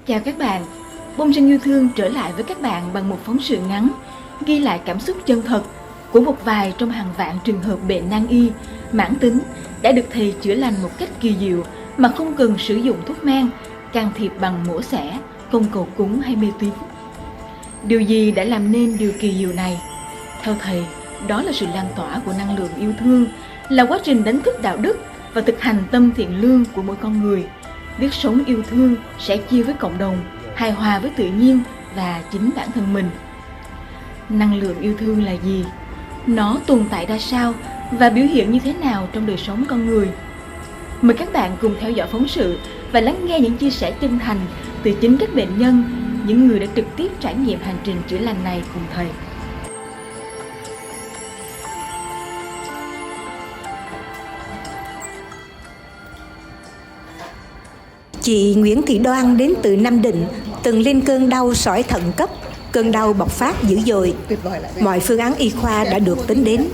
Chào các bạn, Bông Sen Yêu Thương trở lại với các bạn bằng một phóng sự ngắn ghi lại cảm xúc chân thật của một vài trong hàng vạn trường hợp bệnh nan y, mãn tính đã được thầy chữa lành một cách kỳ diệu mà không cần sử dụng thuốc men, can thiệp bằng mổ xẻ, không cầu cúng hay mê tín. Điều gì đã làm nên điều kỳ diệu này? Theo thầy, đó là sự lan tỏa của năng lượng yêu thương, là quá trình đánh thức đạo đức và thực hành tâm thiện lương của mỗi con người. Biết sống yêu thương, sẻ chia với cộng đồng, hài hòa với tự nhiên và chính bản thân mình. Năng lượng yêu thương là gì? Nó tồn tại ra sao và biểu hiện như thế nào trong đời sống con người? Mời các bạn cùng theo dõi phóng sự và lắng nghe những chia sẻ chân thành từ chính các bệnh nhân, những người đã trực tiếp trải nghiệm hành trình chữa lành này cùng thầy. Chị Nguyễn Thị Đoan đến từ Nam Định, từng lên cơn đau sỏi thận cấp, cơn đau bộc phát dữ dội. Mọi phương án y khoa đã được tính đến.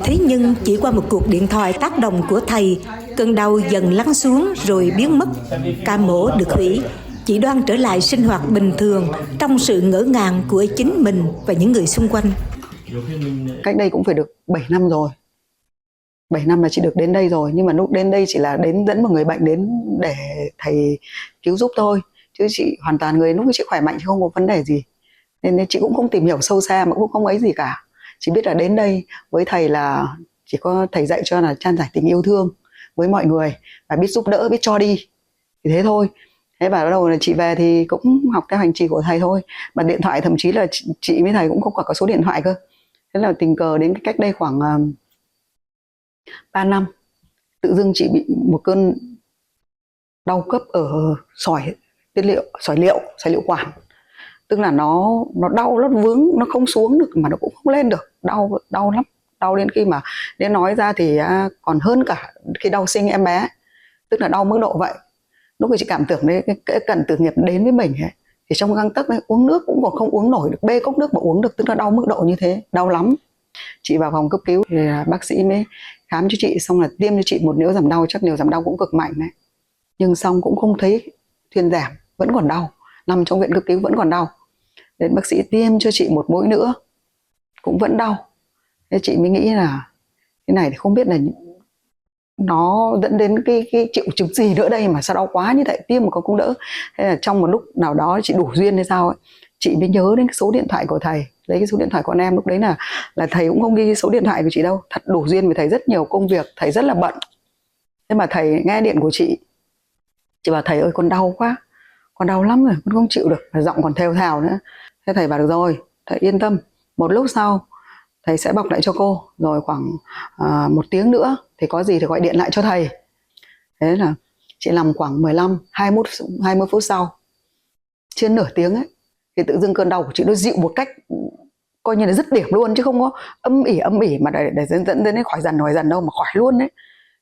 Thế nhưng chỉ qua một cuộc điện thoại tác động của thầy, cơn đau dần lắng xuống rồi biến mất. Ca mổ được hủy, chị Đoan trở lại sinh hoạt bình thường trong sự ngỡ ngàng của chính mình và những người xung quanh. Cách đây cũng phải được 7 năm rồi. 7 năm là chị được đến đây rồi, nhưng mà lúc đến đây chỉ là dẫn một người bệnh đến để thầy cứu giúp thôi, chứ chị hoàn toàn lúc chị khỏe mạnh chứ không có vấn đề gì, nên chị cũng không tìm hiểu sâu xa mà cũng không ấy gì cả. Chỉ biết là đến đây với thầy là chỉ có thầy dạy cho là chan trải tình yêu thương với mọi người và biết giúp đỡ, biết cho đi, thì thế thôi. Thế và bắt đầu là chị về thì cũng học theo hành trì của thầy thôi, mà điện thoại thậm chí là chị với thầy cũng không có số điện thoại cơ. Thế là tình cờ đến cách đây khoảng 3 năm, tự dưng chị bị một cơn đau cấp ở sỏi liệu quản. Tức là nó đau, nó vướng, nó không xuống được mà nó cũng không lên được, đau lắm, đau đến khi mà đến nói ra thì còn hơn cả khi đau sinh em bé, tức là đau mức độ vậy. Lúc mà chị cảm tưởng đấy cái cận tử nghiệp đến với mình ấy, thì trong găng tấc ấy, uống nước cũng còn không uống nổi được, bê cốc nước mà uống được, tức là đau mức độ như thế, đau lắm. Chị vào phòng cấp cứu thì bác sĩ mới khám cho chị, xong là tiêm cho chị một liều giảm đau, chắc liều giảm đau cũng cực mạnh đấy, nhưng xong cũng không thấy thuyên giảm, vẫn còn đau, nằm trong viện cấp cứu vẫn còn đau. Đến bác sĩ tiêm cho chị một mũi nữa cũng vẫn đau. Thế chị mới nghĩ là cái này thì không biết là nó dẫn đến cái triệu chứng gì nữa đây mà sao đau quá như vậy, tiêm một cái cũng đỡ. Thế là trong một lúc nào đó chị đủ duyên hay sao ấy, chị mới nhớ đến cái số điện thoại của thầy, lấy cái số điện thoại của con em. Lúc đấy là thầy cũng không ghi số điện thoại của chị đâu, thật đủ duyên vì thầy rất nhiều công việc, thầy rất là bận. Thế mà thầy nghe điện của chị bảo thầy ơi con đau quá, con đau lắm rồi, con không chịu được, và giọng còn thều thào nữa. Thế thầy bảo được rồi, thầy yên tâm, một lúc sau thầy sẽ bọc lại cho cô, rồi khoảng 1 tiếng nữa thì có gì thì gọi điện lại cho thầy. Thế là chị nằm khoảng 15-20 phút sau, chưa nửa tiếng ấy, thì tự dưng cơn đau của chị nó dịu một cách coi như là dứt điểm luôn, chứ không có âm ỉ mà để dẫn đến khỏi dần đâu, mà khỏi luôn đấy.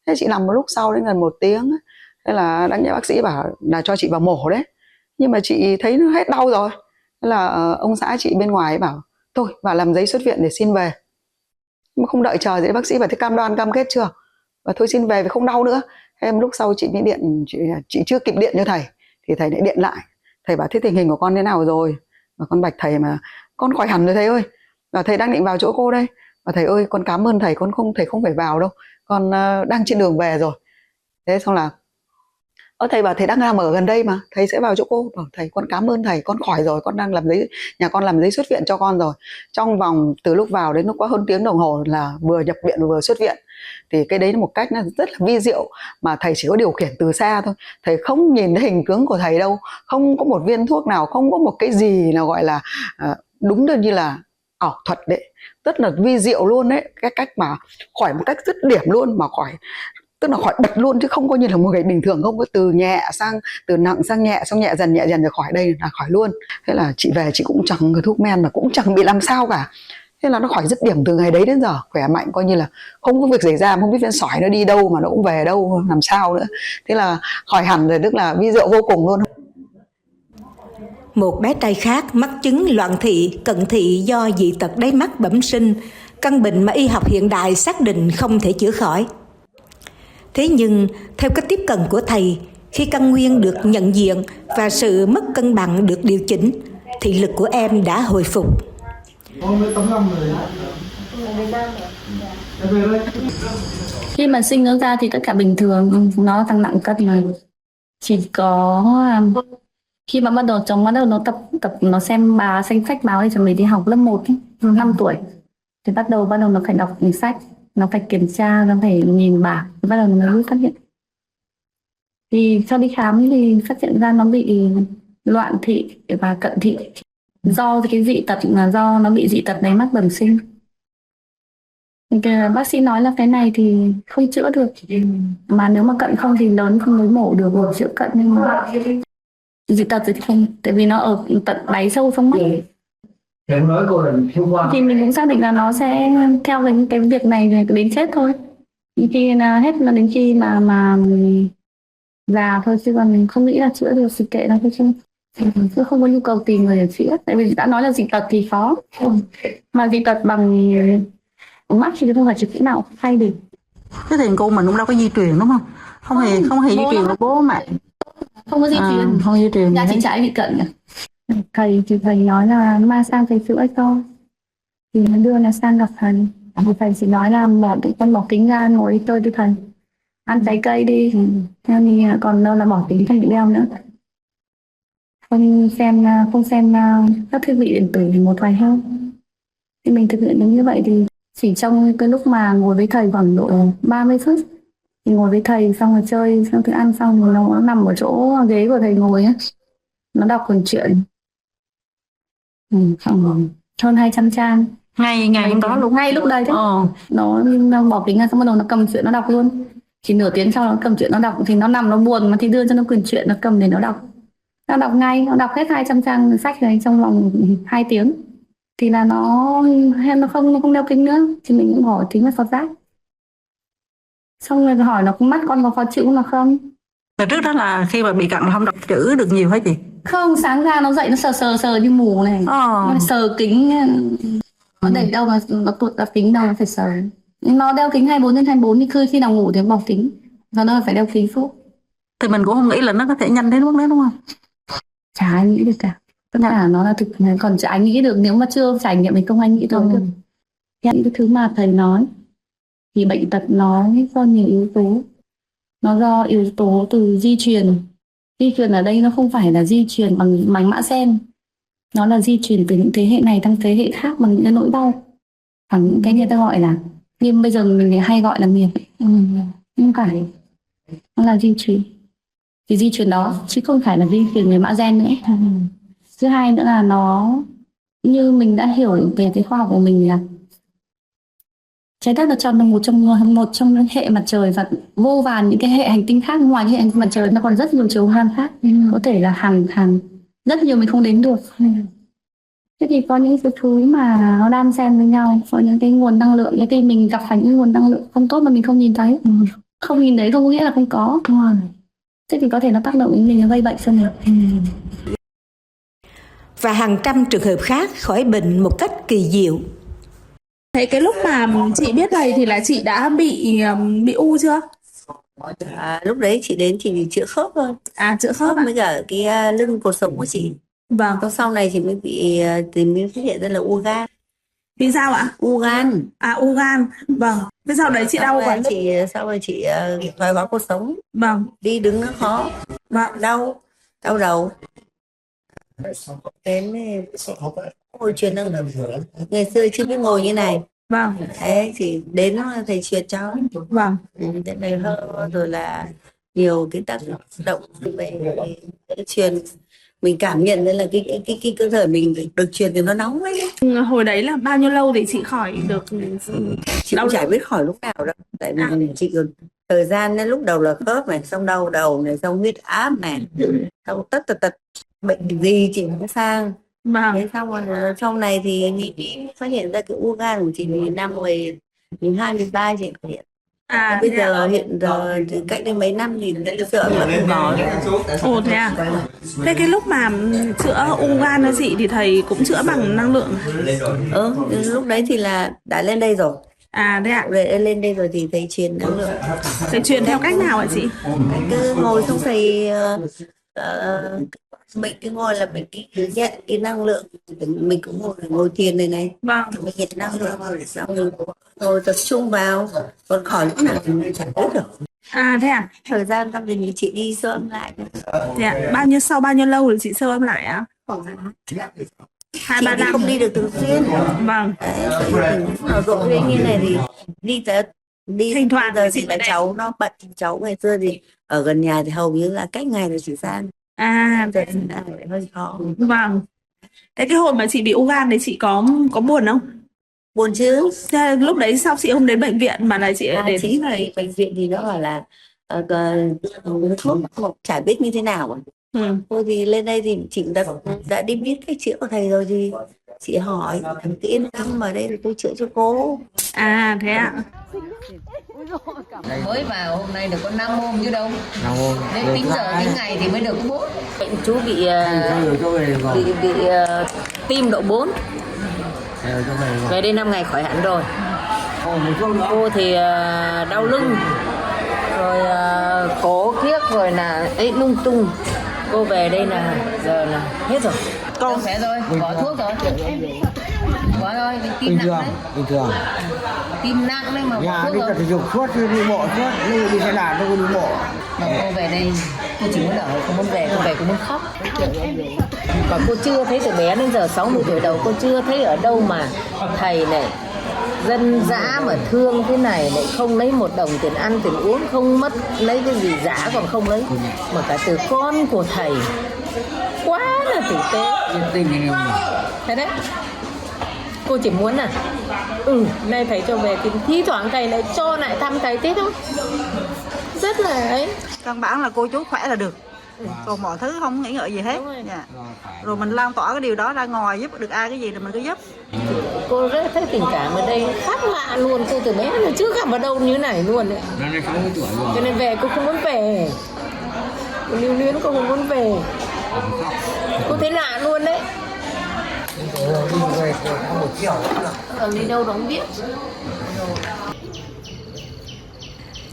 Thế chị nằm một lúc sau đến gần 1 tiếng ấy, thế là đáng nhẽ bác sĩ bảo là cho chị vào mổ đấy, nhưng mà chị thấy nó hết đau rồi. Thế là ông xã chị bên ngoài bảo thôi vào làm giấy xuất viện để xin về, nhưng mà không đợi chờ gì, bác sĩ bảo thế cam kết chưa, và thôi xin về vì không đau nữa. Thế lúc sau chị mới điện, chị chưa kịp điện cho thầy thì thầy lại điện lại. Thầy bảo thế tình hình của con thế nào rồi, và con bạch thầy mà con khỏi hẳn rồi thầy ơi, và thầy đang định vào chỗ cô đây, và thầy ơi con cảm ơn thầy, thầy không phải vào đâu, con đang trên đường về rồi. Thế xong là thầy bảo thầy đang làm ở gần đây mà, thầy sẽ vào chỗ cô. Bảo thầy con cảm ơn thầy, con khỏi rồi, con đang làm giấy, nhà con làm giấy xuất viện cho con rồi. Trong vòng từ lúc vào đến lúc quá hơn tiếng đồng hồ là vừa nhập viện vừa xuất viện. Thì cái đấy là một cách rất là vi diệu mà thầy chỉ có điều khiển từ xa thôi. Thầy không nhìn thấy hình tướng của thầy đâu, không có một viên thuốc nào, không có một cái gì nào gọi là đúng như là ảo thuật đấy, rất là vi diệu luôn đấy. Cái cách mà khỏi một cách dứt điểm luôn, mà khỏi, tức là khỏi bật luôn, chứ không có như là một người bình thường, không có từ nặng sang nhẹ, xong nhẹ dần rồi khỏi, đây là khỏi luôn. Thế là chị về chị cũng chẳng có thuốc men mà cũng chẳng bị làm sao cả. Thế là nó khỏi dứt điểm từ ngày đấy đến giờ, khỏe mạnh, coi như là không có việc xảy ra, không biết viên sỏi nó đi đâu mà nó cũng về đâu làm sao nữa. Thế là khỏi hẳn rồi, tức là vi diệu vô cùng luôn. Một bé trai khác mắc chứng loạn thị, cận thị do dị tật đáy mắt bẩm sinh, căn bệnh mà y học hiện đại xác định không thể chữa khỏi. Thế nhưng, theo cách tiếp cận của thầy, Khi căn nguyên được nhận diện và sự mất cân bằng được điều chỉnh, thị lực của em đã hồi phục. Khi mà sinh nó ra thì tất cả bình thường, nó tăng nặng cân mà chỉ có khi mà bắt đầu chồng bắt đầu nó tập nó xem xem sách báo thì chuẩn bị đi học lớp 1 ấy, 5 tuổi thì bắt đầu nó phải đọc sách, nó phải kiểm tra, nó phải nhìn bảng, bắt đầu nó mới phát hiện. Thì cho đi khám thì phát hiện ra nó bị loạn thị và cận thị, do cái dị tật là do nó bị dị tật đáy mắt bẩm sinh. Cái bác sĩ nói là cái này thì không chữa được, mà nếu mà cận không thì lớn không mới mổ được, chữa cận nhưng mà dị tật thì không, tại vì nó ở tận đáy sâu trong mắt. Thì mình cũng xác định là nó sẽ theo cái việc này đến chết thôi, khi là hết, là đến khi mà già thôi, chứ còn mình không nghĩ là chữa được thì kệ nó thôi, chứ không có nhu cầu tìm người để chữa, tại vì đã nói là dị tật thì khó, mà dị tật bằng mắt thì không phải chữa kỹ nào hay được. Thế thì cô mình cũng đâu có di truyền đúng không? Không hề di truyền của bố mẹ. Không có di truyền. Không di truyền. Nhà chị trai bị cận à? Thầy nói là mang sang thầy chữa cho, thì nó đưa nó sang gặp thầy. Thầy chỉ nói là con bỏ kính ra ngồi đi chơi với thầy, ăn trái cây đi, thì còn đâu là bỏ kính không bị đeo nữa, không xem các thiết bị điện tử một vài hôm. Thì mình thực hiện được như vậy thì chỉ trong cái lúc mà ngồi với thầy khoảng độ 30 phút, thì ngồi với thầy xong rồi chơi, xong thức ăn xong rồi nó nằm ở chỗ ghế của thầy ngồi á, nó đọc cuốn truyện khoảng hơn 200 trang. Ngày hôm đó luôn, ngay lúc đây đấy. Nó bỏ kính ra xong bắt đầu nó cầm truyện nó đọc luôn. Chỉ nửa tiếng sau nó cầm truyện nó đọc, thì nó nằm nó buồn mà thì đưa cho nó quyển truyện, nó cầm để nó đọc. Nó đọc ngay, nó đọc hết 200 trang sách này trong vòng 2 tiếng. Thì là nó không đeo kính nữa, thì mình cũng hỏi kính là Phật giác. Xong rồi hỏi nó mắt con có khó chịu không, là không. Và trước đó là khi mà bị cận là không đọc chữ được nhiều hả chị? Không, sáng ra nó dậy nó sờ như mù này. Nó sờ kính, nó để đâu mà nó tuột ra kính đâu nó phải sờ. Nó đeo kính 24/24 thì khi nào ngủ thì bỏ kính, và nó phải đeo kính suốt. Thì mình cũng không nghĩ là nó có thể nhanh đến mức đấy đúng không? Chả ai nghĩ được cả. Tất cả nó là thực, còn chả ai nghĩ được, nếu mà chưa trải nghiệm thì không ai nghĩ được. Những cái thứ mà thầy nói thì bệnh tật nó do nhiều yếu tố. Nó do yếu tố từ di truyền. Di truyền ở đây nó không phải là di truyền bằng mã gen, nó là di truyền từ những thế hệ này sang thế hệ khác bằng những cái nỗi đau, bằng những cái người ta gọi là, nhưng bây giờ mình hay gọi là nghiệp. Không phải, nó là di truyền, thì di truyền đó chứ không phải là di truyền về mã gen nữa. Thứ hai nữa là nó, như mình đã hiểu về cái khoa học của mình, là trái đất là tròn là một trong những hệ mặt trời, và vô vàn những cái hệ hành tinh khác. Ngoài những hệ hành tinh mặt trời nó còn rất nhiều chiều hoang khác, có thể là hàng rất nhiều mình không đến được. Thế thì có những cái thứ mà nó đan xen với nhau, có những cái nguồn năng lượng, cái mình gặp phải những nguồn năng lượng không tốt mà mình không nhìn thấy. Không nhìn thấy không có nghĩa là không có. Thế thì có thể nó tác động đến mình, nó gây bệnh cho mình. Và hàng trăm trường hợp khác khỏi bệnh một cách kỳ diệu. Thế cái lúc mà chị biết thầy thì là chị đã bị u chưa? Lúc đấy chị đến chỉ chữa khớp thôi. Chữa khớp với cả cái lưng cột sống của chị. Vâng. Sau sau này chị mới bị phát hiện ra là u gan. Vì sao ạ? U gan. U gan. Vâng. Thế sau đấy chị đau quá. Sau rồi chị thoái hóa cột sống. Vâng. Đi đứng nó khó. Vâng. Đau đầu. Đến ngồi truyền năng, ngày xưa chưa biết ngồi như này. Vâng. Thế thì đến thầy truyền cho. Vâng. Đến đây rồi là nhiều cái tác động về truyền, mình cảm nhận đây là cái cơ thể mình được truyền thì nó nóng ấy. Hồi đấy là bao nhiêu lâu thì chị khỏi được? Chị cũng chả biết khỏi lúc nào đâu, tại vì chị còn thời gian đến lúc đầu là khớp này, xong đau đầu này, xong huyết áp này, xong tất bệnh gì chị cũng sang. Vâng. Thế xong rồi trong này thì phát hiện ra cái u gan của chị năm 2023 chị phát hiện. Bây giờ hiện giờ cách đây mấy năm thì sợ mà không có. Ồ thế à? Thế cái lúc mà chữa u gan cho chị thì thầy cũng chữa bằng năng lượng? Lúc đấy thì là đã lên đây rồi. À thế ạ. Về lên đây rồi thì thầy truyền năng lượng. Thầy truyền theo cách nào hả chị? Thầy cứ ngồi xong thầy mình cứ ngồi là mình cứ nhận cái năng lượng, mình cũng ngồi thiền này Vâng. mình nhận năng lượng rồi xong rồi tập trung vào, còn khỏi lúc nào thì mình chẳng biết được. À thế à? Thời gian xong thì chị đi siêu âm lại. Thế ạ. Sau bao nhiêu lâu thì chị siêu âm lại ạ? Khoảng 2-3 chị thì năm. không đi được thường xuyên. Vâng. Ở độ tuổi như này thì đi Thỉnh thoảng giờ chị thì mới là đến. cháu nó bận, cháu ngày xưa thì ở gần nhà thì hầu như là cách ngày là chỉ sang, À giờ thì lại hơi khó. vâng. Thế cái hồi mà chị bị u gan đấy chị có buồn không? Buồn chứ. Thế lúc đấy sao chị không đến bệnh viện mà là chị đến Chị này bệnh viện thì nó bảo là thuốc chả biết như thế nào. Ừ. Thôi thì lên đây thì chị đã đi biết cách chữa của thầy rồi thì chị hỏi thằng yên tâm ở đây thì tôi chữa cho cô. À thế ạ. Mới vào hôm nay được có 5 hôm chứ đâu. 5 hôm. Nên tính giờ tính ngày thì mới được có 4. Chú bị tim độ 4. Về đây 5 ngày khỏi hẳn rồi. Cô thì đau lưng, rồi cổ kiếc, rồi là ấy lung tung. Cô về đây là giờ là hết rồi. Cô khỏe rồi, bỏ thuốc rồi. Bỏ rồi, tim nặng đấy. Bình thường. Tim nặng đấy mà bỏ Nhà thuốc đi rồi. tập thể dục suốt, đi bộ suốt, đi xe đạp, đâu có đi bộ. Mà cô về đây, cô chỉ muốn ở, không muốn về, cô muốn khóc. Và cô chưa thấy từ bé đến giờ 60 tuổi đầu, cô chưa thấy ở đâu mà thầy này dân dã mà thương thế này lại không lấy một đồng tiền ăn tiền uống, không mất lấy cái gì giả còn không lấy, mà cả từ con của thầy quá là tử tế. Thế đấy, cô chỉ muốn là nay thầy cho về thì thi thoảng thầy lại cho lại thăm thầy thế thôi, rất là ấy. Căn bản là cô chú khỏe là được, còn mọi thứ không nghĩ ngợi gì hết. Dạ. Rồi mình lan tỏa cái điều đó ra ngoài, giúp được ai cái gì thì mình cứ giúp. Cô rất thấy tình cảm ở đây khác lạ luôn, cô từ bé là chưa gặp ở đâu như này luôn đấy. Cho nên về cô không muốn về, cô lưu luyến, cô không muốn về, cô thấy lạ luôn đấy. Đi đâu đó không biết.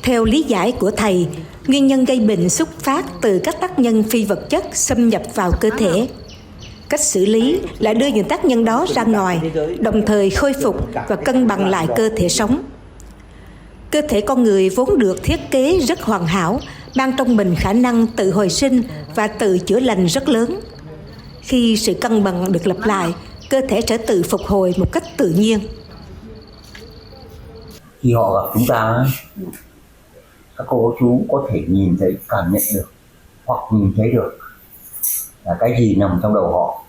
Theo lý giải của thầy, nguyên nhân gây bệnh xuất phát từ các tác nhân phi vật chất xâm nhập vào cơ thể. Cách xử lý là đưa những tác nhân đó ra ngoài, đồng thời khôi phục và cân bằng lại cơ thể sống. Cơ thể con người vốn được thiết kế rất hoàn hảo, mang trong mình khả năng tự hồi sinh và tự chữa lành rất lớn. Khi sự cân bằng được lập lại, cơ thể sẽ tự phục hồi một cách tự nhiên. Khi họ gặp chúng ta, các cô chú có thể nhìn thấy, cảm nhận được hoặc nhìn thấy được là cái gì nằm trong đầu họ,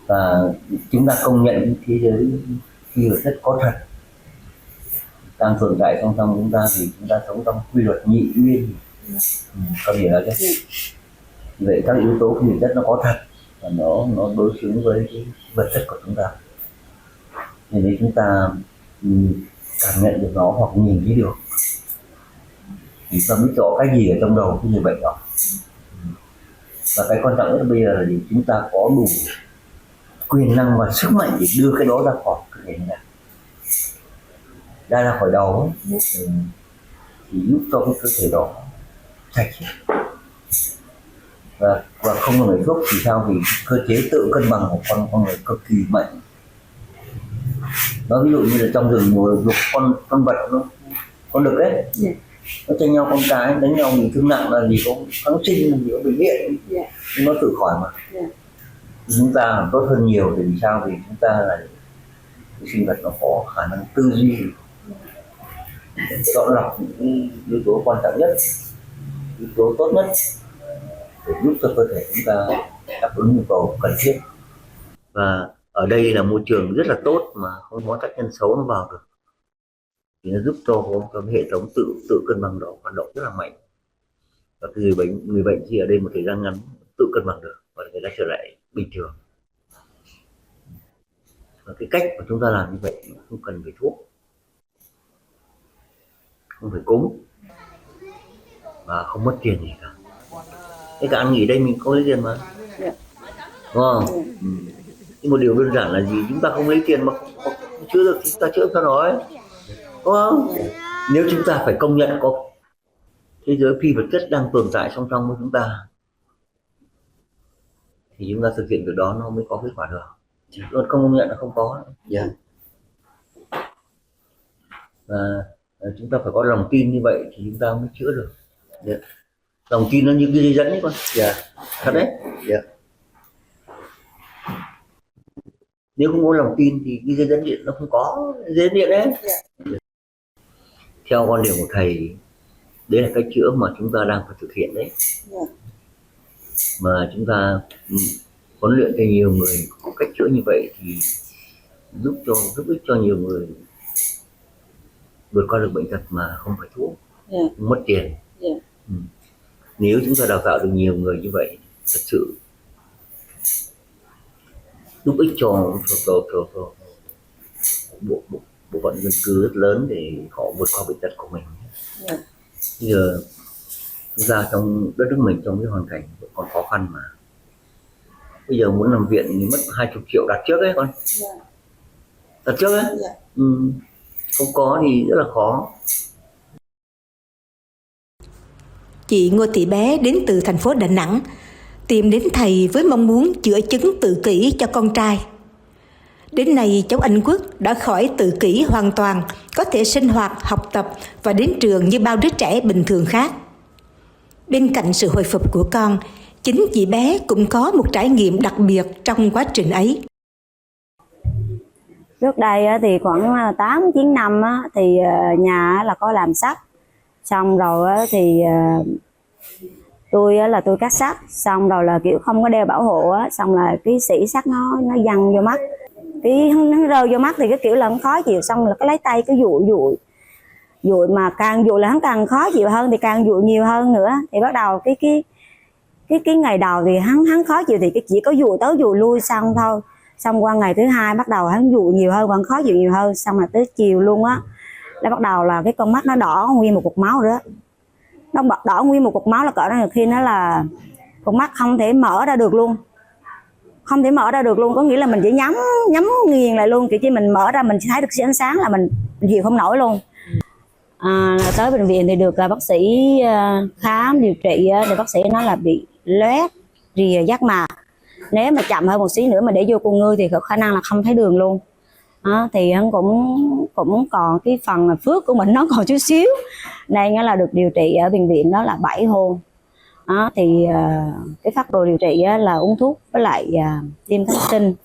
và chúng ta công nhận thế giới phi vật chất có thật đang tồn tại trong chúng ta, thì chúng ta sống trong quy luật nhị nguyên, có hiểu là chứ? Vậy các yếu tố phi vật chất nó có thật và nó đối xứng với cái vật chất của chúng ta, thì nếu chúng ta cảm nhận được nó hoặc nhìn thấy được thì ta biết rõ cái gì ở trong đầu của người bệnh đó. Và cái quan trọng nhất bây giờ là gì? Chúng ta có đủ quyền năng và sức mạnh để đưa cái đó ra khỏi cơ thể này, ra khỏi đầu ấy, thì giúp cho cái cơ thể đó sạch và không có người thuốc. Thì sao? Vì cơ chế tự cân bằng của con người cực kỳ mạnh. Nó ví dụ như là trong rừng ngồi dục con vật, con đực ấy, nó tranh nhau con cái, đánh nhau bị thương nặng là gì, có kháng sinh, là gì, có bệnh viện, nhưng nó tự khỏi mà. Chúng ta làm tốt hơn nhiều. Thì vì sao? Vì chúng ta là cái sinh vật nó có khả năng tư duy, chọn lọc những yếu tố quan trọng nhất, yếu tố tốt nhất để giúp cho cơ thể chúng ta đáp ứng nhu cầu cần thiết. Và ở đây là môi trường rất là tốt mà không có tác nhân xấu nó vào được, thì nó giúp cho cái hệ thống tự cân bằng đó hoạt động rất là mạnh, và cái người bệnh chỉ ở đây một thời gian ngắn tự cân bằng được và người ta trở lại bình thường. Và cái cách mà chúng ta làm như vậy không cần phải thuốc, không phải cúng và không mất tiền gì cả. Thế cả ăn nghỉ đây mình có lấy tiền mà, đúng không? Nhưng một điều đơn giản là gì? Chúng ta không lấy tiền mà chữa được thì chúng ta chữa cho nó ấy. Đúng không? Nếu chúng ta phải công nhận có thế giới phi vật chất đang tồn tại song song với chúng ta thì chúng ta thực hiện việc đó nó mới có kết quả được. Còn không công nhận là không có. Và chúng ta phải có lòng tin như vậy thì chúng ta mới chữa được. Lòng tin nó như cái dây dẫn ấy con. Thật đấy. Nếu không có lòng tin thì cái dây dẫn điện nó không có dây dẫn điện đấy. Theo quan điểm của thầy, đấy là cách chữa mà chúng ta đang phải thực hiện đấy. Mà chúng ta huấn luyện cho nhiều người có cách chữa như vậy thì giúp ích cho nhiều người vượt qua được bệnh tật mà không phải thuốc, không mất tiền. Nếu chúng ta đào tạo được nhiều người như vậy, thật sự giúp ích cho bộ phận dân cư rất lớn để họ vượt qua bệnh tật của mình. Bây giờ chúng ta trong đất nước mình trong cái hoàn cảnh còn khó khăn mà bây giờ muốn nằm viện thì mất 20 triệu đặt trước ấy con. Đặt trước ấy. Không có thì rất là khó. Chị Ngô Thị Bé đến từ thành phố Đà Nẵng, tìm đến thầy với mong muốn chữa chứng tự kỷ cho con trai. Đến nay cháu Anh Quốc đã khỏi tự kỷ hoàn toàn, có thể sinh hoạt, học tập và đến trường như bao đứa trẻ bình thường khác. Bên cạnh sự hồi phục của con, chính chị Bé cũng có một trải nghiệm đặc biệt trong quá trình ấy. Trước đây thì khoảng 8-9 năm thì nhà là có làm sắt, xong rồi thì tôi cắt sắt, xong rồi là kiểu không có đeo bảo hộ, xong là cái xỉ sắt nó văng vô mắt, cái nó rơi vô mắt thì cái kiểu là nó khó chịu, xong là cái lấy tay cái dụi mà càng dụi là hắn càng khó chịu hơn, thì càng dụi nhiều hơn nữa, thì bắt đầu cái ngày đầu thì hắn khó chịu thì chỉ có dụi tới dụi lui xong thôi. Xong qua ngày thứ hai bắt đầu hắn dụi nhiều hơn, vẫn khó chịu nhiều hơn, xong là tới chiều luôn á là bắt đầu là cái con mắt nó đỏ nguyên một cục máu rồi đó. Nó đỏ nguyên một cục máu là cỡ đó, khi nó là con mắt không thể mở ra được luôn, không thể mở ra được luôn, có nghĩa là mình chỉ nhắm nghiền lại luôn, kiểu như mình mở ra mình chỉ thấy được ánh sáng là mình chịu không nổi luôn. Tới bệnh viện thì được bác sĩ khám điều trị, thì bác sĩ nói là bị loét rìa giác mạc, nếu mà chậm hơn một xíu nữa mà để vô con ngươi thì có khả năng là không thấy đường luôn. Thì hắn cũng còn cái phần phước của mình nó còn chút xíu, nên là được điều trị ở bệnh viện đó là 7 hôm. Thì cái phác đồ điều trị là uống thuốc với lại tiêm kháng sinh.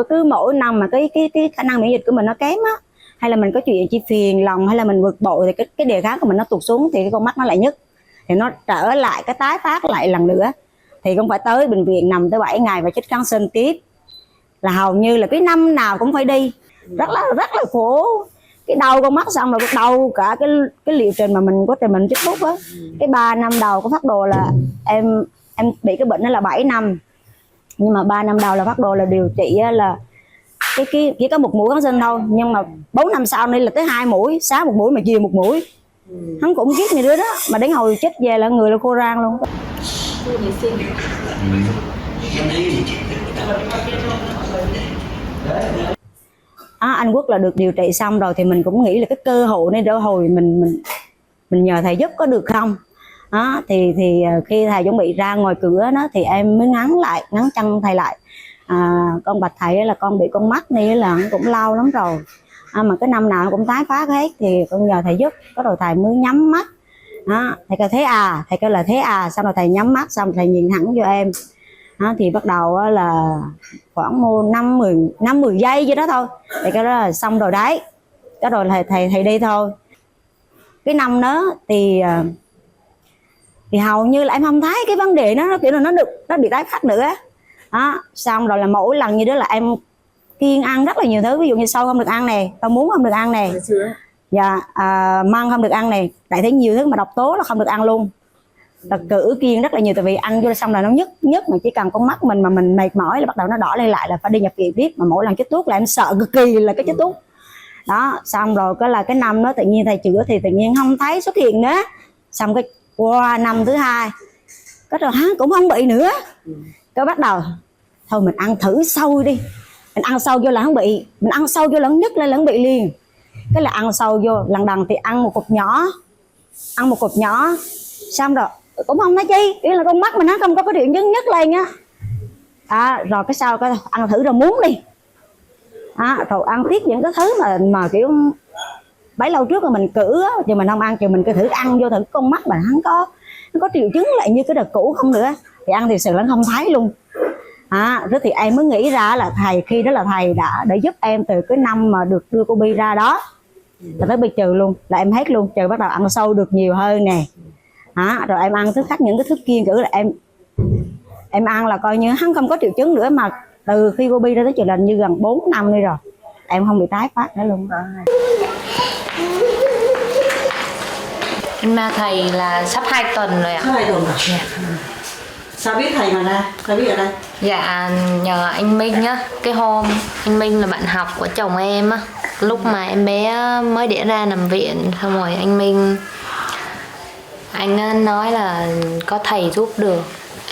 Cứ mỗi năm mà cái khả năng miễn dịch của mình nó kém á, hay là mình có chuyện chi phiền lòng hay là mình bực bội thì cái đề kháng của mình nó tụt xuống, thì cái con mắt nó lại nhức, thì nó trở lại cái tái phát lại lần nữa, thì cũng phải tới bệnh viện nằm tới 7 ngày và chích kháng sinh tiếp, là hầu như là cái năm nào cũng phải đi, rất là khổ. Cái đau con mắt xong rồi đau cả cái liệu trình mà mình quá trình mình chích thuốc á. Cái 3 năm đầu có phác đồ là em bị cái bệnh đó là 7 năm, nhưng mà 3 năm đầu là phác đồ là điều trị là chỉ có 1 mũi kháng sinh thôi, nhưng mà 4 năm sau đây là tới 2 mũi, sáng 1 mũi mà chiều 1 mũi. Hắn cũng ghét như đứa đó, mà đến hồi chích về là người là khô rang luôn. Anh Quốc là được điều trị xong rồi thì mình cũng nghĩ là cái cơ hội này đôi hồi mình nhờ thầy giúp có được không. Thì khi thầy chuẩn bị ra ngoài cửa đó thì em mới ngắn chân thầy lại. Con bạch thầy là con bị con mắt này là cũng lâu lắm rồi, mà cái năm nào cũng tái phát hết, thì con nhờ thầy giúp, có rồi thầy mới nhắm mắt. Thầy kêu thế thầy kêu là thế xong rồi thầy nhắm mắt, xong thầy nhìn thẳng vô em. Thì bắt đầu là khoảng 5-10 giây vậy đó thôi, thì cái đó là xong rồi đấy, cái rồi thầy đi thôi. Cái năm đó thì hầu như là em không thấy cái vấn đề nó kiểu là nó bị tái phát nữa. Xong rồi là mỗi lần như đó là em kiêng ăn rất là nhiều thứ, ví dụ như sâu không được ăn nè, rau muống không được ăn nè, măng không được ăn nè, đại thấy nhiều thứ mà độc tố là không được ăn luôn. Là cử kiêng rất là nhiều, tại vì ăn vô xong là nó nhức mà chỉ cần con mắt mình mà mình mệt mỏi là bắt đầu nó đỏ lên lại là phải đi nhập viện tiếp, mà mỗi lần chích thuốc là em sợ cực kỳ là cái chích thuốc đó. Xong rồi cái năm đó tự nhiên thầy chữa thì tự nhiên không thấy xuất hiện nữa, xong qua năm thứ 2 cái rồi hắn cũng không bị nữa, cái bắt đầu thôi mình ăn thử sâu đi, mình ăn sâu vô là không bị, mình ăn sâu vô là nhức lên là không bị liền. Cái là ăn sâu vô lần đằng thì ăn một cục nhỏ, xong rồi cũng không nói chi, ý là con mắt mình nó không có cái chuyện nhức lên á. Rồi cái sau cái ăn thử rồi muốn đi, rồi ăn tiếp những cái thứ mà kiểu bấy lâu trước rồi mình cử á, thì mình không ăn, thì mình cứ thử ăn vô thử con mắt mà nó có triệu chứng lại như cái đợt cũ không nữa, thì ăn thì sự là không thấy luôn. Thế thì em mới nghĩ ra là thầy, khi đó là thầy đã giúp em từ cái năm mà được đưa cô Bi ra đó là tới bây giờ luôn, là em hết luôn, trời bắt đầu ăn sâu được nhiều hơn nè. Rồi em ăn thức khác, những cái thức kiêng cử là em ăn là coi như hắn không có triệu chứng nữa, mà từ khi cô Bi ra tới giờ là như gần 4 năm đi rồi, em không bị tái phát nữa luôn. Em ma thầy là sắp 2 tuần rồi ạ. 2 tuần rồi. Sao biết thầy mà ra? Thầy biết ở đây? Dạ nhờ anh Minh á, cái hôm anh Minh là bạn học của chồng em á, lúc mà em bé mới đẻ ra nằm viện, xong rồi anh Minh anh nói là có thầy giúp được.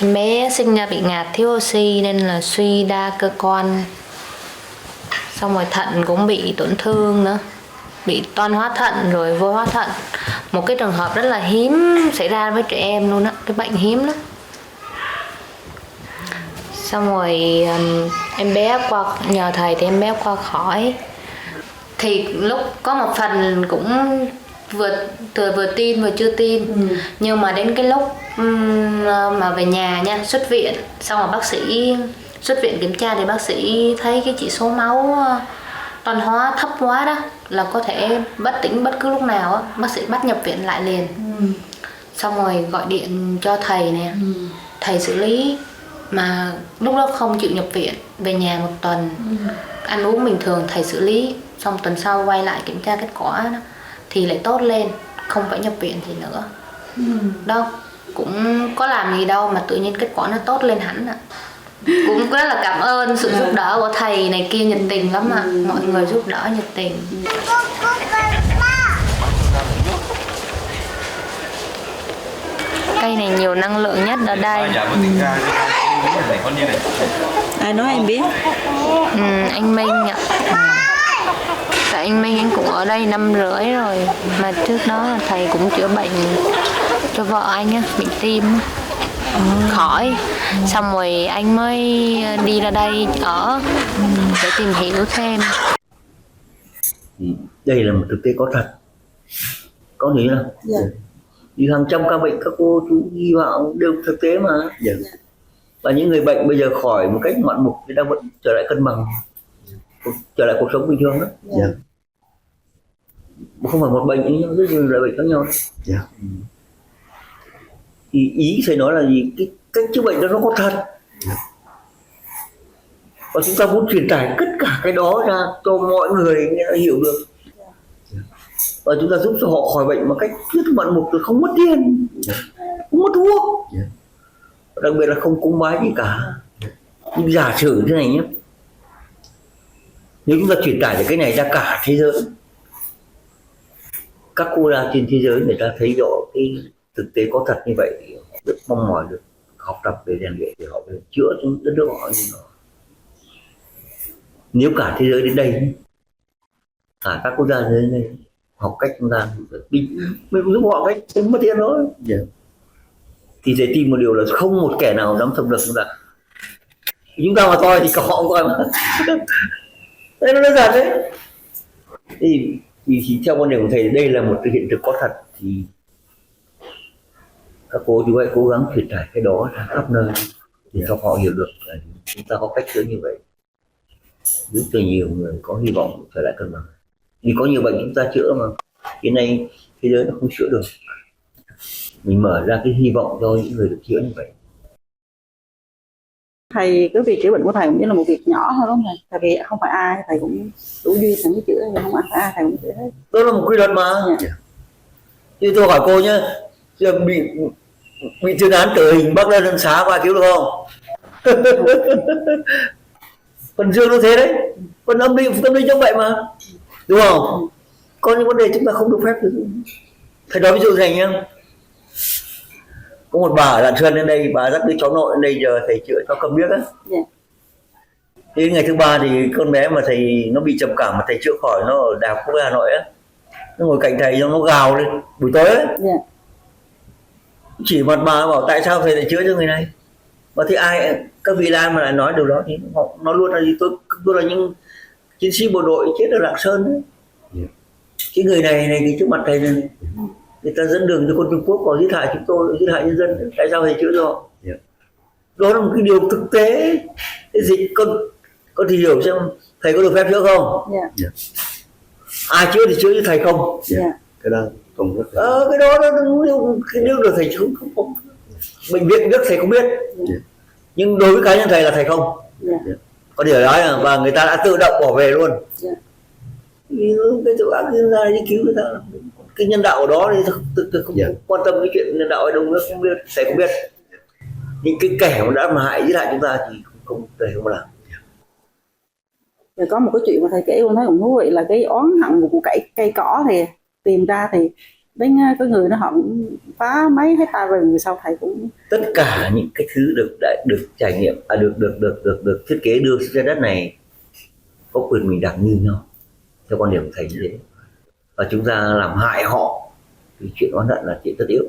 Em bé sinh ra bị ngạt thiếu oxy nên là suy đa cơ quan, xong rồi thận cũng bị tổn thương nữa, bị toan hóa thận rồi vô hóa thận, một cái trường hợp rất là hiếm xảy ra với trẻ em luôn á, cái bệnh hiếm lắm. Xong rồi em bé qua nhờ thầy thì em bé qua khỏi. Thì lúc có một phần cũng vừa tin vừa chưa tin, nhưng mà đến cái lúc mà về nhà nha, xuất viện, xong rồi bác sĩ xuất viện kiểm tra thì bác sĩ thấy cái chỉ số máu toan hóa thấp quá đó, là có thể bất tỉnh bất cứ lúc nào á, bác sĩ bắt nhập viện lại liền. Xong rồi gọi điện cho thầy nè, thầy xử lý, mà lúc đó không chịu nhập viện, về nhà 1 tuần, ăn uống bình thường, thầy xử lý, xong tuần sau quay lại kiểm tra kết quả đó, thì lại tốt lên, không phải nhập viện gì nữa. Đâu cũng có làm gì đâu mà tự nhiên kết quả nó tốt lên hẳn ạ. Cũng rất là cảm ơn sự giúp đỡ của thầy này kia, nhiệt tình lắm ạ, mọi người giúp đỡ nhiệt tình. Cây này nhiều năng lượng nhất ở đây. Ai nói em biết? Anh Minh ạ. Tại anh Minh anh cũng ở đây 5 năm rưỡi rồi, mà trước đó là thầy cũng chữa bệnh cho vợ anh á, bị tim khỏi, xong rồi anh mới đi ra đây ở để tìm hiểu thêm. Đây là một thực tế có thật, có nghĩa là đi hàng trăm ca bệnh các cô chú ghi vào đều thực tế mà. Và những người bệnh bây giờ khỏi một cách ngoạn mục thì đang vẫn trở lại cân bằng, trở lại cuộc sống bình thường đó. Không phải một bệnh nhưng rất nhiều loại bệnh khác nhau đó. Thì ý thầy nói là gì, cái cách chữa bệnh đó nó có thật, và chúng ta muốn truyền tải tất cả cái đó ra cho mọi người hiểu được, và chúng ta giúp cho họ khỏi bệnh một cách rất ngoạn mục, rồi không mất tiền, không mất thuốc, đặc biệt là không cúng bái gì cả. Nhưng giả sử thế này nhé, nếu chúng ta truyền tải được cái này ra cả thế giới, các cô ra trên thế giới người ta thấy rõ cái thực tế có thật như vậy, họ rất mong mỏi được học tập về rèn luyện để họ có thể chữa cho đất nước họ như nó. Nếu cả thế giới đến đây, cả các quốc gia đến đây học cách chúng ta, mình cũng giúp họ cách không mất tiền thôi. Thì thầy tin một điều là không một kẻ nào dám xâm lược chúng ta. Chúng ta mà toi thì cả họ cũng coi mà. Đây nó đơn giản đấy. Thì theo quan điểm của thầy, đây là một cái hiện thực có thật, thì các cô chú hãy cố gắng truyền tải cái đó ra khắp nơi để cho họ hiểu được là chúng ta có cách chữa như vậy, giúp cho nhiều người có hy vọng trở lại cân bằng. Vì có nhiều bệnh chúng ta chữa mà hiện nay thế giới nó không chữa được, mình mở ra cái hy vọng cho những người được chữa như vậy. Thầy, cái việc chữa bệnh của thầy cũng như là một việc nhỏ thôi đúng không thầy? Tại vì không phải ai thầy cũng đủ duyên thầy mới chữa, nhưng không phải ai thầy cũng chữa hết. Đó là một quy luật mà. Chứ tôi hỏi cô nhé, bị chuyên án tử hình bắt lên ân xá qua cứu được không? Phần dương nó thế đấy, phần âm linh tâm linh giống vậy mà, đúng không? Có những vấn đề chúng ta không được phép được. Thầy nói ví dụ này nhá, có một bà ở Lạng Sơn lên đây, bà dắt đứa cháu nội lên đây, giờ thầy chữa cho cầm điếc á. Đến ngày thứ 3 thì con bé mà thầy nó bị trầm cảm mà thầy chữa khỏi, nó ở Đại học Quốc gia Hà Nội á, nó ngồi cạnh thầy nó gào lên buổi tối ấy. Chỉ mặt mà bảo tại sao thầy lại chữa cho người này, và thì ai các vị lai mà lại nói điều đó thì họ nói luôn là gì, tôi là những chiến sĩ bộ đội chết ở Lạng Sơn đấy. Cái người này thì trước mặt thầy này, người ta dẫn đường cho quân Trung Quốc vào giết hại chúng tôi, giết hại nhân dân, tại sao thầy chữa cho họ? Đó là một cái điều thực tế. Cái gì con thì hiểu xem thầy có được phép chữa không? Ai chữa thì chữa chứ thầy không. Cái đó không rất cái đó nếu được thầy chữa không. Bệnh viện biết thầy không biết, nhưng đối với cá nhân thầy là thầy không. Có điều đó là và người ta đã tự động bỏ về luôn. Cái chỗ ác ra đi cứu người ta, cái nhân đạo ở đó thì tôi không quan tâm cái chuyện nhân đạo ở đâu nữa, không biết, thầy không biết. Nhưng cái kẻ mà đã hại giết hại chúng ta thì thầy không làm. Rồi có một cái chuyện mà thầy kể con thấy cũng thú vị là cái oán hận của cây cỏ thì tìm ra thì đến cái người nó họ cũng phá mấy hectare rừng, rồi sau thầy cũng tất cả những cái thứ được trải nghiệm, được thiết kế đưa trên đất này có quyền bình đẳng như nhau theo quan điểm của thầy như thế, và chúng ta làm hại họ thì chuyện oán hận là chuyện tất yếu.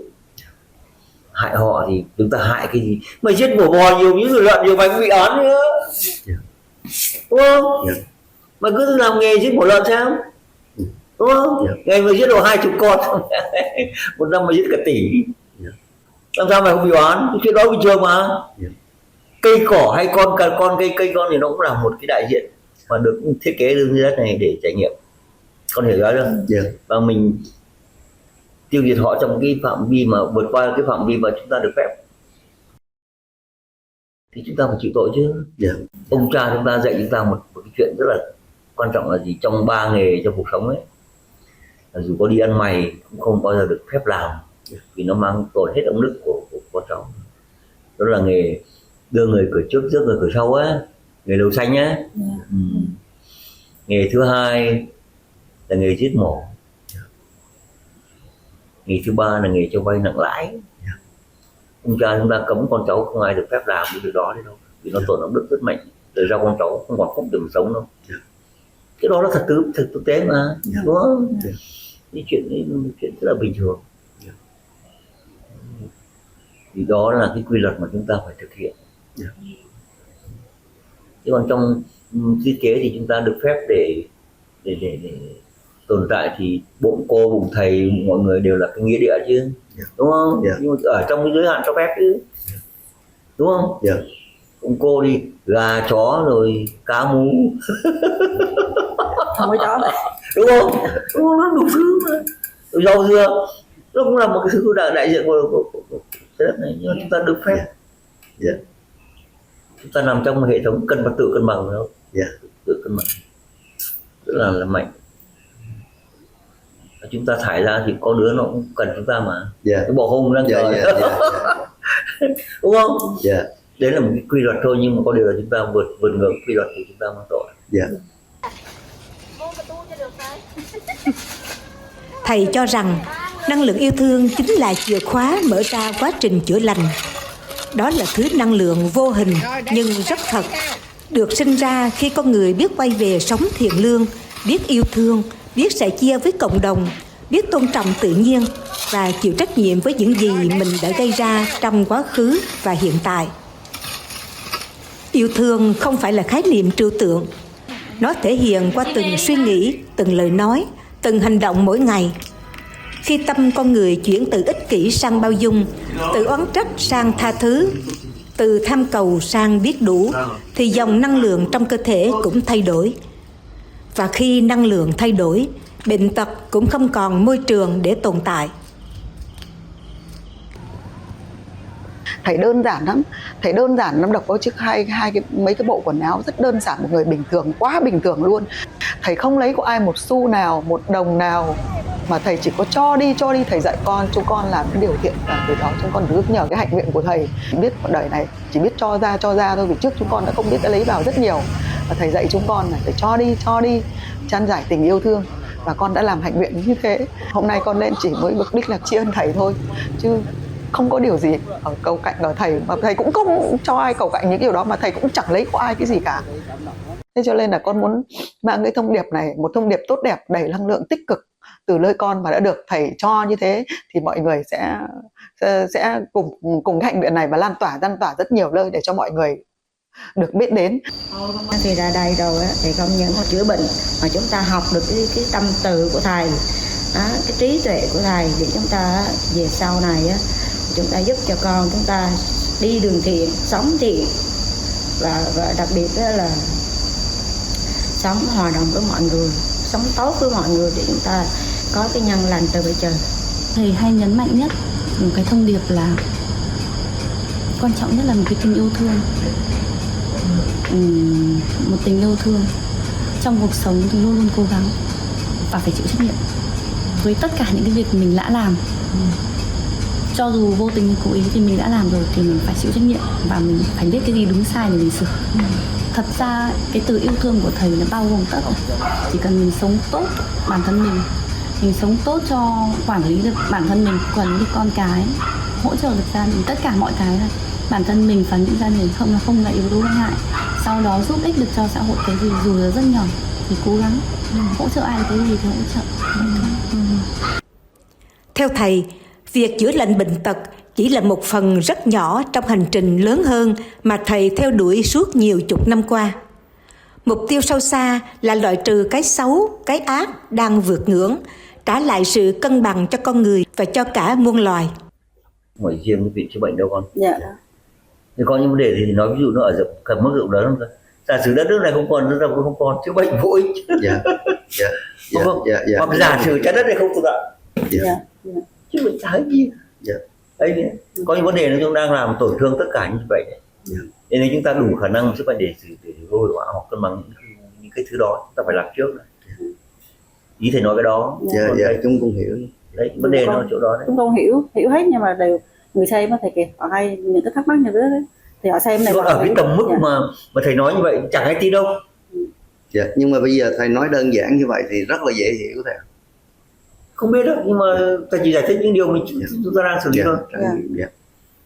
Hại họ thì chúng ta hại cái gì? Mày giết mổ bò nhiều, những người loạn nhiều, mày cũng bị án nữa, đúng không? Mày cứ làm nghề giết mổ lợn sao, đúng không? Ngày mà giết được 20 con một năm mà giết cả tỷ, làm sao mày không bị oán? Cái chuyện đó bình thường mà. Cây cỏ hay con cây con thì nó cũng là một cái đại diện mà được thiết kế đưa như đất này để trải nghiệm, con hiểu đó không? Và mình tiêu diệt họ trong cái phạm vi mà vượt qua cái phạm vi mà chúng ta được phép thì chúng ta phải chịu tội chứ. Ông cha chúng ta dạy chúng ta một cái chuyện rất là quan trọng là gì, trong 3 nghề trong cuộc sống ấy, là dù có đi ăn mày cũng không bao giờ được phép làm, vì nó mang tổn hết ống đức của con cháu. Đó là nghề đưa người cửa trước rước người cửa sau á, nghề lầu xanh á. Nghề thứ hai là nghề giết mổ. Nghề thứ ba là nghề cho vay nặng lãi. Ông cha chúng ta cấm con cháu không ai được phép làm cái việc đó đấy đâu, vì nó tổn ống đức rất mạnh, đời ra con cháu không còn phúc để mà sống đâu. Cái đó là thật thực tế mà, đúng không? Cái chuyện ấy là chuyện rất là bình thường. Thì đó là cái quy luật mà chúng ta phải thực hiện. Chứ còn trong thiết kế thì chúng ta được phép để tồn tại thì bụng cô bụng thầy mọi người đều là cái nghĩa địa chứ, đúng không? Nhưng mà ở trong cái giới hạn cho phép chứ, đúng không? Bụng cô đi gà chó rồi cá mú không có chó này, đúng không? Nó đủ thứ mà. Rồi rau dưa nó cũng là một cái thứ đại diện của trái đất này, nhưng mà chúng ta được phép. Chúng ta nằm trong một hệ thống tự cân bằng đâu, tự cân bằng rất là mạnh. Chúng ta thải ra thì có đứa nó cũng cần chúng ta mà. Cái bò hung đang chờ, đúng không? Đấy là một cái quy luật thôi, nhưng mà có điều là chúng ta vượt ngược quy luật thì chúng ta mang tội. Thầy cho rằng năng lượng yêu thương chính là chìa khóa mở ra quá trình chữa lành. Đó là thứ năng lượng vô hình nhưng rất thật, được sinh ra khi con người biết quay về sống thiện lương, biết yêu thương, biết sẻ chia với cộng đồng, biết tôn trọng tự nhiên và chịu trách nhiệm với những gì mình đã gây ra trong quá khứ và hiện tại. Yêu thương không phải là khái niệm trừu tượng. Nó thể hiện qua từng suy nghĩ, từng lời nói, từng hành động mỗi ngày. Khi tâm con người chuyển từ ích kỷ sang bao dung, từ oán trách sang tha thứ, từ tham cầu sang biết đủ, thì dòng năng lượng trong cơ thể cũng thay đổi. Và khi năng lượng thay đổi, bệnh tật cũng không còn môi trường để tồn tại. Thầy đơn giản lắm, thầy đơn giản lắm, đọc có chiếc mấy cái bộ quần áo rất đơn giản, một người bình thường, quá bình thường luôn. Thầy không lấy của ai một xu nào, một đồng nào, mà thầy chỉ có cho đi. Thầy dạy chúng con làm cái điều thiện, và từ đó chúng con ước nhờ cái hạnh nguyện của thầy. Biết cuộc đời này chỉ biết cho ra thôi, vì trước chúng con đã không biết đã lấy vào rất nhiều, và thầy dạy chúng con là phải cho đi, chan giải tình yêu thương, và con đã làm hạnh nguyện như thế. Hôm nay con lên chỉ với mục đích là tri ân thầy thôi, chứ không có điều gì ở cầu cạnh ở thầy, mà thầy cũng không cho ai cầu cạnh những điều đó, mà thầy cũng chẳng lấy của ai cái gì cả. Thế cho nên là con muốn mang cái thông điệp này, một thông điệp tốt đẹp đầy năng lượng tích cực từ nơi con, và đã được thầy cho như thế thì mọi người sẽ cùng hạnh nguyện này và lan tỏa rất nhiều nơi để cho mọi người được biết đến. Thì ra đây rồi thì không những chữa bệnh mà chúng ta học được cái tâm từ của thầy, cái trí tuệ của thầy để chúng ta về sau này chúng ta giúp cho con chúng ta đi đường thiện, sống thiện, và đặc biệt là sống hòa đồng với mọi người, sống tốt với mọi người để chúng ta có cái nhân lành từ bề trời. Thầy hay nhấn mạnh nhất một cái thông điệp là quan trọng nhất là một cái tình yêu thương. Một tình yêu thương trong cuộc sống thì luôn luôn cố gắng và phải chịu trách nhiệm với tất cả những cái việc mình đã làm. Cho dù vô tình hay cố ý thì mình đã làm rồi thì mình phải chịu trách nhiệm và mình phải biết cái gì đúng sai để mình sửa. Thật ra cái từ yêu thương của thầy nó bao gồm tất cả. Chỉ cần mình sống tốt bản thân mình sống tốt cho quản lý được bản thân mình, quản lý được con cái, hỗ trợ được gia đình, tất cả mọi cái là bản thân mình và những gia đình không là yếu tố gây hại. Sau đó giúp ích được cho xã hội cái gì dù là rất nhỏ thì cố gắng hỗ trợ ai cái gì thì hỗ trợ. Theo thầy, việc chữa lành bệnh tật chỉ là một phần rất nhỏ trong hành trình lớn hơn mà thầy theo đuổi suốt nhiều chục năm qua. Mục tiêu sâu xa là loại trừ cái xấu, cái ác đang vượt ngưỡng, trả lại sự cân bằng cho con người và cho cả muôn loài. Không phải riêng cái việc chữa bệnh đâu con. Dạ. Thì có những vấn đề thì nói ví dụ nó ở cần mức độ lớn không? Giả sử đất nước này không còn, nước nào cũng không còn, chữa bệnh vô ích. Hoặc giả sử trái đất này không tồn tại. Chữa bệnh trái gì? Đấy, có những vấn đề nó chúng đang làm tổn thương tất cả như vậy. Nên nếu chúng ta đủ khả năng chữa bệnh để vô hiệu hóa hoặc cân bằng những cái thứ đó, chúng ta phải làm trước này. Ý thầy nói cái đó. Chúng cũng hiểu. Đấy, vấn đề nó ở chỗ đó đấy. Chúng con hiểu hết, nhưng mà đều người xem thầy kìa, họ hay những cái thắc mắc như thế đấy, thì họ xem này còn ở cái tầm mức mà thầy nói như vậy chẳng ai tin đâu. Nhưng mà bây giờ thầy nói đơn giản như vậy thì rất là dễ hiểu thầy. Không biết đâu, nhưng mà thầy chỉ giải thích những điều chúng ta đang xử lý thôi.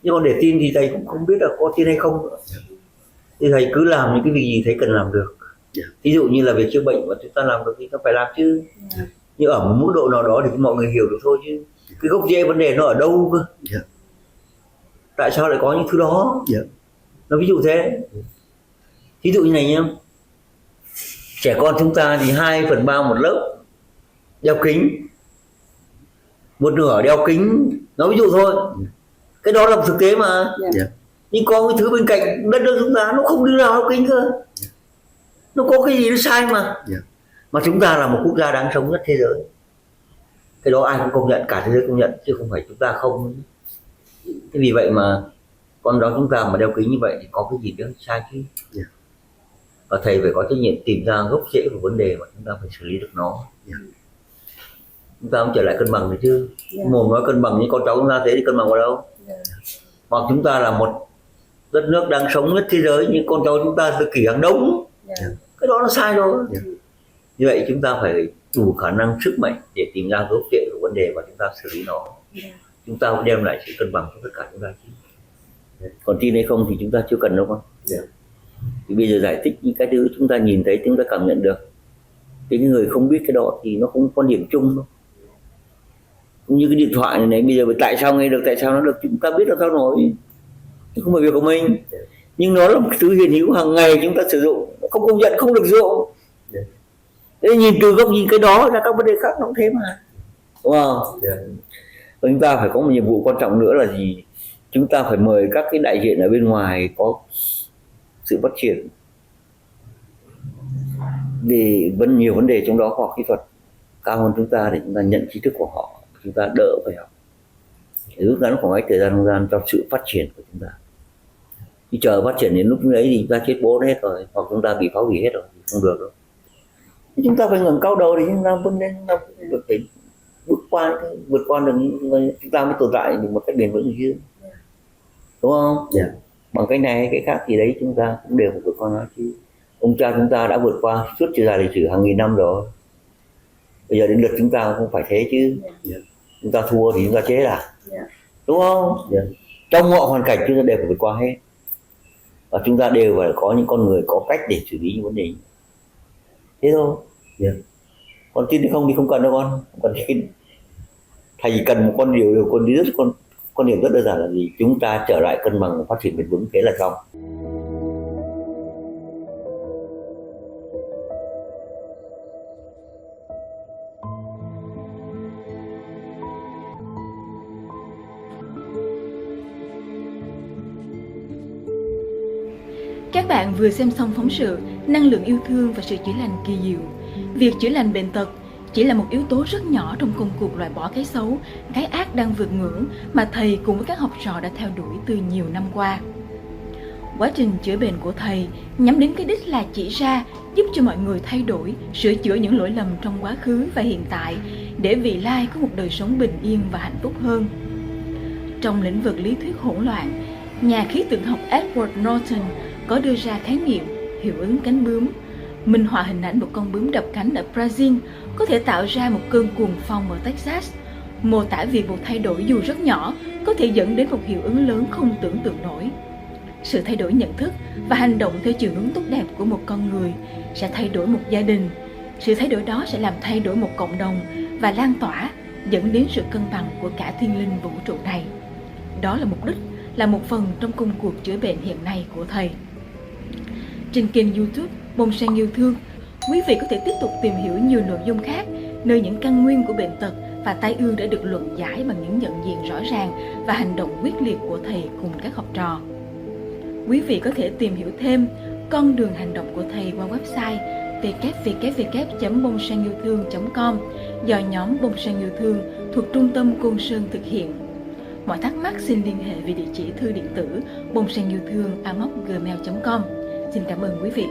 Nhưng còn để tin thì thầy cũng không biết là có tin hay không nữa. Thì thầy cứ làm những cái việc gì thầy cần làm được. Ví dụ như là việc chữa bệnh mà chúng ta làm được thì ta phải làm chứ. Nhưng ở một mức độ nào đó thì mọi người hiểu được thôi, chứ cái gốc rễ vấn đề nó ở đâu cơ. Tại sao lại có những thứ đó? Nó ví dụ thế. Ví dụ như này nhé, trẻ con chúng ta thì 2/3 một lớp đeo kính, một nửa đeo kính, nó ví dụ thôi. Cái đó là một thực tế mà. Nhưng có cái thứ bên cạnh đất nước chúng ta nó không đứa nào đeo kính cơ. Nó có cái gì nó sai mà. Mà chúng ta là một quốc gia đáng sống nhất thế giới. Cái đó ai cũng công nhận, cả thế giới công nhận, chứ không phải chúng ta không. Thế vì vậy mà con đó chúng ta mà đeo kính như vậy thì có cái gì đó sai chứ. Và thầy phải có trách nhiệm tìm ra gốc rễ của vấn đề mà chúng ta phải xử lý được nó. Chúng ta cũng trở lại cân bằng được chứ. Mồm nói cân bằng, những con cháu chúng ta thế thì cân bằng vào đâu. Hoặc chúng ta là một đất nước đang sống nhất thế giới, nhưng con cháu chúng ta tự kỷ hàng đống. Cái đó nó sai rồi. Như vậy chúng ta phải đủ khả năng sức mạnh để tìm ra gốc rễ của vấn đề và chúng ta xử lý nó. Chúng ta phải đem lại sự cân bằng cho tất cả chúng ta chứ. Còn tin hay không thì chúng ta chưa cần đâu con. Thì bây giờ giải thích những cái thứ chúng ta nhìn thấy, chúng ta cảm nhận được. Thì cái người không biết cái đó thì nó không có điểm chung đâu. Cũng như cái điện thoại này bây giờ tại sao nghe được, tại sao nó được, chúng ta biết là sao nổi. Không phải việc của mình. Nhưng nó là một thứ hiện hữu hàng ngày chúng ta sử dụng, không công nhận không được dụng. Thế nhìn từ góc nhìn cái đó ra các vấn đề khác nó cũng thế mà. Đúng không? Và chúng ta phải có một nhiệm vụ quan trọng nữa là gì? Chúng ta phải mời các cái đại diện ở bên ngoài có sự phát triển vì nhiều vấn đề trong đó khoa học kỹ thuật cao hơn chúng ta để chúng ta nhận tri thức của họ, chúng ta đỡ phải học để rút ngắn khoảng cách thời gian cho sự phát triển của chúng ta. Khi chờ phát triển đến lúc ấy thì chúng ta chết bố hết rồi, hoặc chúng ta bị phá hủy hết rồi, không được đâu. Thì chúng ta phải ngẩng cao đầu để chúng ta vươn lên, chúng ta được phải vượt qua được, chúng ta mới tồn tại được một cách bền vững chứ, đúng không? Bằng cách này hay cái khác thì đấy chúng ta cũng đều phải vượt qua nó chứ. Ông cha chúng ta đã vượt qua suốt chiều dài lịch sử hàng nghìn năm rồi, bây giờ đến lượt chúng ta không phải thế chứ. Chúng ta thua thì chúng ta chết à? đúng không? Trong mọi hoàn cảnh chúng ta đều phải vượt qua hết, và chúng ta đều phải có những con người có cách để xử lý những vấn đề thế thôi. Còn tin hay không thì không cần đâu con, không cần tin. Thầy chỉ cần một con điều con điểm rất đơn giản là gì? Chúng ta trở lại cân bằng và phát triển bền vững, thế là xong. Các bạn vừa xem xong phóng sự Năng lượng yêu thương và sự chữa lành kỳ diệu. Việc chữa lành bệnh tật chỉ là một yếu tố rất nhỏ trong công cuộc loại bỏ cái xấu, cái ác đang vượt ngưỡng mà thầy cùng với các học trò đã theo đuổi từ nhiều năm qua. Quá trình chữa bệnh của thầy nhắm đến cái đích là chỉ ra, giúp cho mọi người thay đổi, sửa chữa những lỗi lầm trong quá khứ và hiện tại để vị lai có một đời sống bình yên và hạnh phúc hơn. Trong lĩnh vực lý thuyết hỗn loạn, nhà khí tượng học Edward Norton có đưa ra khái niệm hiệu ứng cánh bướm, minh họa hình ảnh một con bướm đập cánh ở Brazil có thể tạo ra một cơn cuồng phong ở Texas, mô tả việc một thay đổi dù rất nhỏ có thể dẫn đến một hiệu ứng lớn không tưởng tượng nổi. Sự thay đổi nhận thức và hành động theo chiều hướng tốt đẹp của một con người sẽ thay đổi một gia đình. Sự thay đổi đó sẽ làm thay đổi một cộng đồng và lan tỏa, dẫn đến sự cân bằng của cả thiên linh vũ trụ này. Đó là mục đích, là một phần trong công cuộc chữa bệnh hiện nay của thầy. Trên kênh YouTube Bông Sen Yêu Thương, quý vị có thể tiếp tục tìm hiểu nhiều nội dung khác, nơi những căn nguyên của bệnh tật và tai ương đã được luận giải bằng những nhận diện rõ ràng và hành động quyết liệt của thầy cùng các học trò. Quý vị có thể tìm hiểu thêm con đường hành động của thầy qua website www.bongsenyiêu-thương.com do nhóm Bông Sen Yêu Thương thuộc Trung tâm Côn Sơn thực hiện. Mọi thắc mắc xin liên hệ về địa chỉ thư điện tử bongsenyiêu-thương@gmail.com. Xin cảm ơn quý vị.